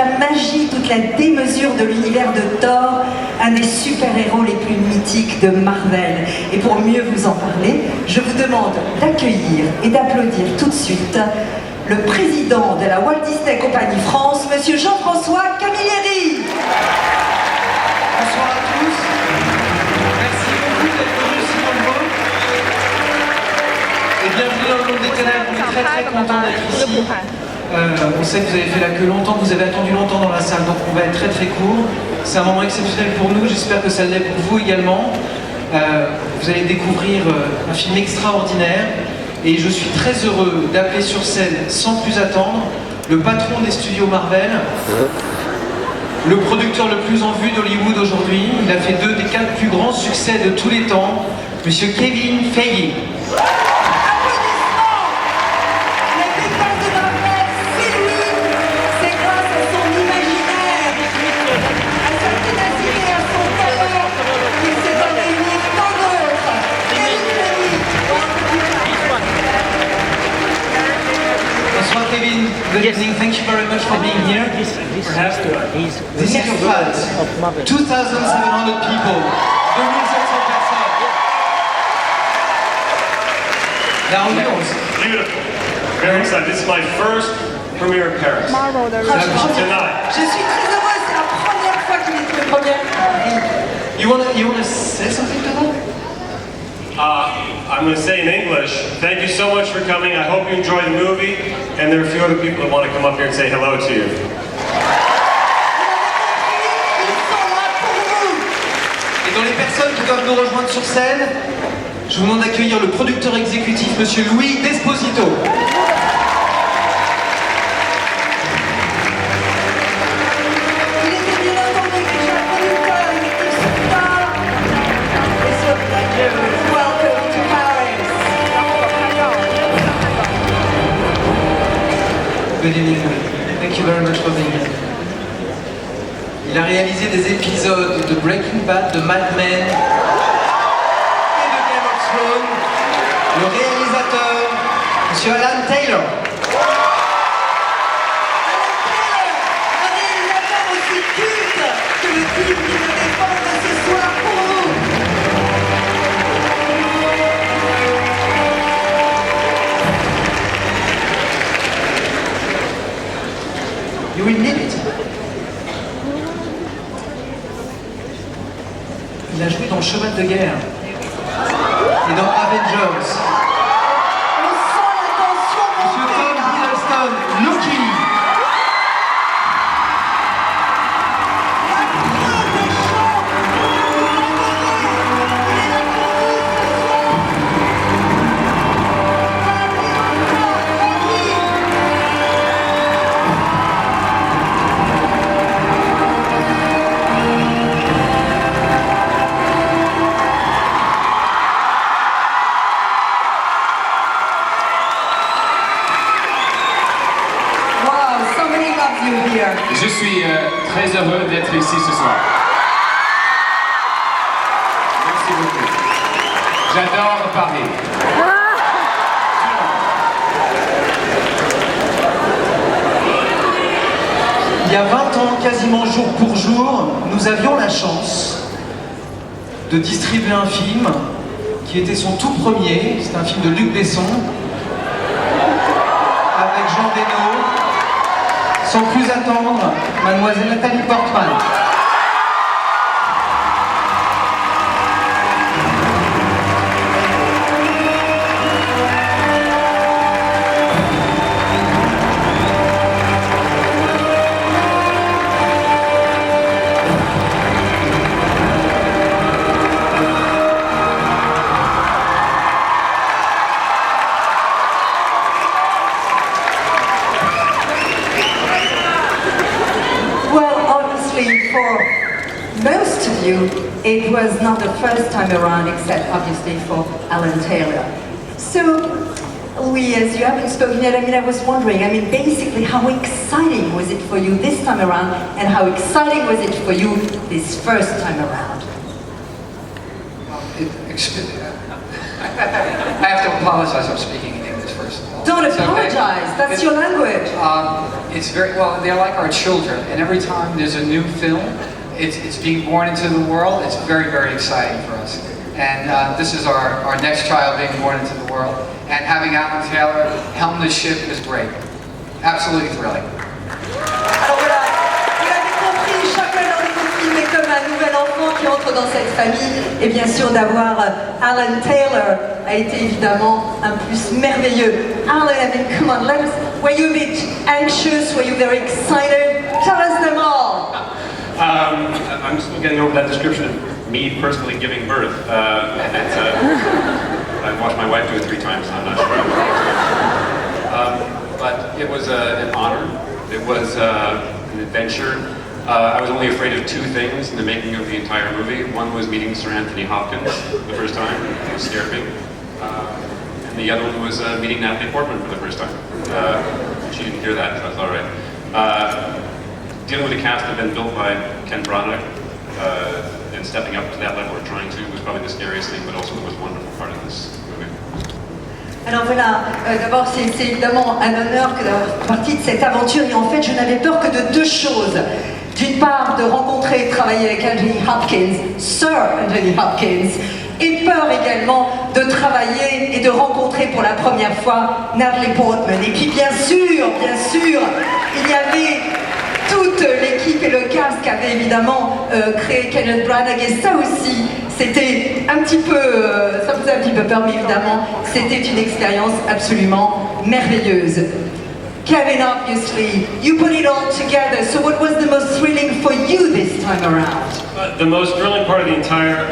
la magie, toute la démesure de l'univers de Thor, un des super-héros les plus mythiques de Marvel. Et pour mieux vous en parler, je vous demande d'accueillir et d'applaudir tout de suite le président de la Walt Disney Company France, Monsieur Jean-François Camilleri. Bonsoir à tous. Merci beaucoup d'être venus si nombreux. Et bienvenue dans le monde des ténèbres. On est très content d'être ici. On sait que vous avez fait la queue longtemps, que vous avez attendu longtemps dans la salle, donc on va être très court. C'est un moment exceptionnel pour nous, j'espère que ça l'est pour vous également. Vous allez découvrir un film extraordinaire. Et je suis très heureux d'appeler sur scène, sans plus attendre, le patron des studios Marvel, le producteur le plus en vue d'Hollywood aujourd'hui. Il a fait 2 des 4 plus grands succès de tous les temps, Monsieur Kevin Feige. Kevin, good evening. Thank you very much for being here. This is your flat. 2,700 people. 2700 personnes. La ambiance. Beautiful. Very excited. This is my first premiere in Paris. Tonight. Je suis très heureuse, c'est la première fois qu'il est le premier. You wanna say something to them? I'm going to say in English, thank you so much for coming. I hope you enjoy the movie. And there are a few other people that want to come up here and say hello to you. Et dans les personnes qui doivent nous rejoindre sur scène, je vous demande d'accueillir le producteur exécutif, Monsieur Louis Desposito. Good evening. Thank you very much for being here. Il a réalisé des épisodes de Breaking Bad, de Mad Men et de Game of Thrones. Le réalisateur, Monsieur Alan Taylor. Un réalisateur aussi culte que le film qui me défend ce soir pour vous. You will need it. Il a joué dans Cheval de guerre et dans Avengers. On sent la tension Monsieur Tom Hiddleston, Loki. Je suis très heureux d'être ici ce soir. Merci beaucoup. J'adore parler. Il y a 20 ans, quasiment jour pour jour, nous avions la chance de distribuer un film qui était son tout premier. C'est un film de Luc Besson avec Jean Reno. Sans plus attendre, Mademoiselle Nathalie Portman. For most of you, it was not the first time around, except obviously for Alan Taylor. So, Louis, as you haven't spoken yet, I was wondering, basically, how exciting was it for you this time around, and how exciting was it for you this first time around? I have to apologize, I'm speaking in English first of all. Don't It's okay. apologize, that's your language. it's very, well, they're like our children, and every time there's a new film, it's being born into the world. It's very, very exciting for us. And this is our next child being born into the world. And having Alan Taylor helm the ship is great. Absolutely thrilling. Alors voilà, vous l'avez compris, chacun dans les deux films est comme un nouvel enfant qui entre dans cette famille. Et bien sûr, d'avoir Alan Taylor a été évidemment un plus merveilleux. Alan, I mean, come on, were you a bit anxious? Were you very excited? Tell us them all. I'm still getting over that description of me personally giving birth. I've watched my wife do it 3 times, and I'm not sure. But it was an honor. It was an adventure. I was only afraid of 2 things in the making of the entire movie. One was meeting Sir Anthony Hopkins the first time. It scared me. And the other one was meeting Natalie Portman for the first time. She didn't hear that, so that's all right. Dealing with a cast that had been built by Ken Branagh and stepping up to that level or trying to was probably the scariest thing, but also the most wonderful part of this movie. Alors voilà, d'abord c'est évidemment un honneur que d'avoir fait partie de cette aventure et en fait je n'avais peur que de 2 choses. D'une part de rencontrer et travailler avec Anthony Hopkins, Sir Anthony Hopkins, et peur également de travailler et de rencontrer pour la première fois Natalie Portman. Et puis bien sûr, il y avait toute l'équipe et le cast qu'avait évidemment créé Kenneth Branagh, et ça aussi, c'était un petit peu, ça me faisait un petit peu peur, mais évidemment, c'était une expérience absolument merveilleuse. Kevin, obviously, you put it all together, so what was the most thrilling for you this time around? The most thrilling part of the entire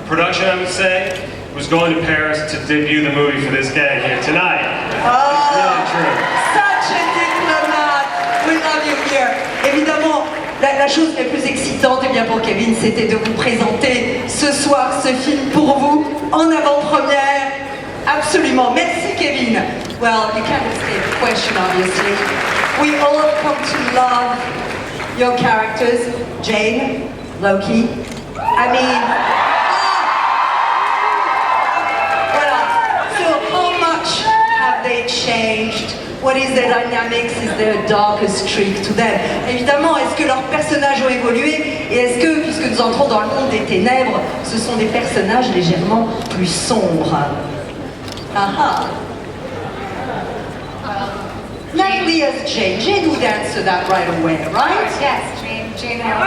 production, I would say, was going to Paris to debut the movie for this gang here tonight. It's really true. Such a diplomat! We love you here. Évidemment, la chose la plus excitante eh bien, pour Kevin, c'était de vous présenter ce soir ce film pour vous, en avant-première. Absolument. Merci Kevin. Well, you can't escape the question, obviously. We all have come to love your characters. Jane, Loki. I mean, voilà. So how much have they changed? What is their dynamics? Is there a darker streak to them? Évidemment, est-ce que leurs personnages ont évolué? Et est-ce que, puisque nous entrons dans le monde des ténèbres, ce sont des personnages légèrement plus sombres? Aha. Natalie as Jane. Jane would answer that right away, right? Yes, Jane and I will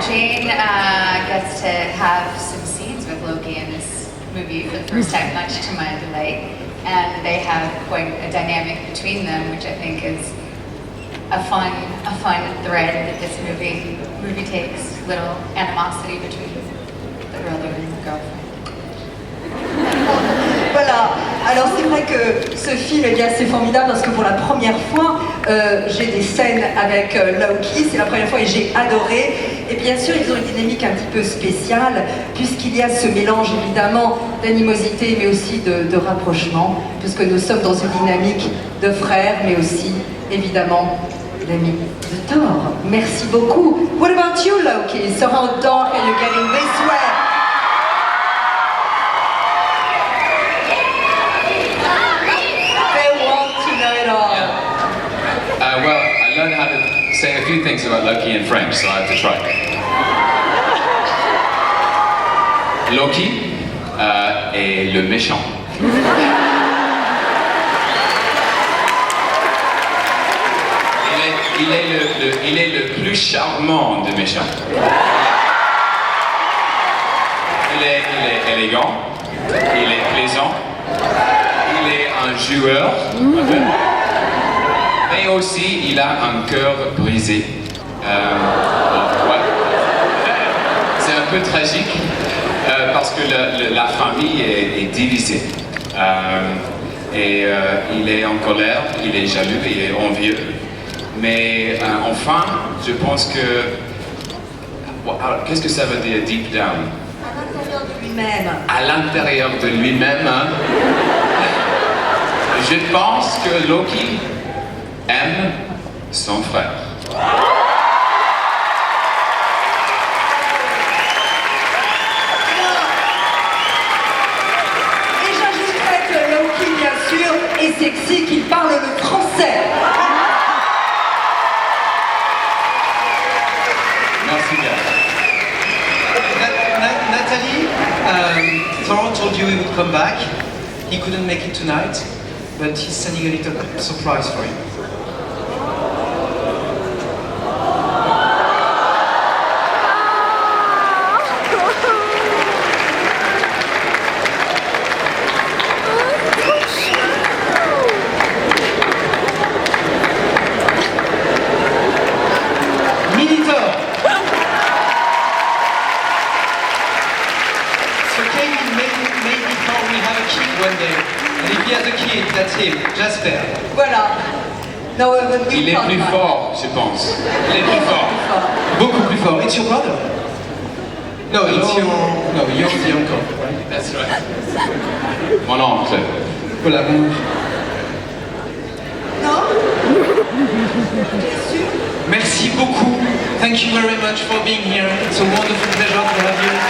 Jane gets to have some scenes with Loki in this movie for the first time, much to my delight. And they have quite a dynamic between them, which I think is a fun thread that this movie takes. Little animosity between the brother and the girlfriend. Voilà, alors c'est vrai que ce film eh bien, c'est formidable parce que pour la première fois j'ai des scènes avec Loki, c'est la première fois et j'ai adoré. Et bien sûr ils ont une dynamique un petit peu spéciale puisqu'il y a ce mélange évidemment d'animosité mais aussi de rapprochement, puisque nous sommes dans une dynamique de frères mais aussi évidemment d'amis de Thor. Merci beaucoup. What about you Loki? So how dark are you getting this way? Well, I learned how to say a few things about Loki in French, so I have to try. Loki est le méchant. Il est le plus charmant des méchants. Il est élégant, il est plaisant, il est un joueur. Mais aussi, il a un cœur brisé. Ouais. C'est un peu tragique parce que la famille est divisée. Il est en colère, il est jaloux, il est envieux. Mais enfin, je pense que... Qu'est-ce que ça veut dire deep down? À l'intérieur de lui-même. À l'intérieur de lui-même, hein? Je pense que Loki aime son frère. Et j'ajouterais que Loki, bien sûr, est sexy, qu'il parle le français. come back. He couldn't make it tonight, but he's sending a little surprise for you. Minotaur! So Kevin maybe thought we have a kid one day. And if he has a kid, that's him, Jasper. Voilà. No, but we Il est thought plus about it. fort, je pense. Il est plus fort. Beaucoup plus fort. It's your brother? No, it's your... No, you're the uncle, right? That's right. Mon oncle. Voilà, bon... Non? T'es sûr? Merci beaucoup. Thank you very much for being here. It's a wonderful pleasure to have you.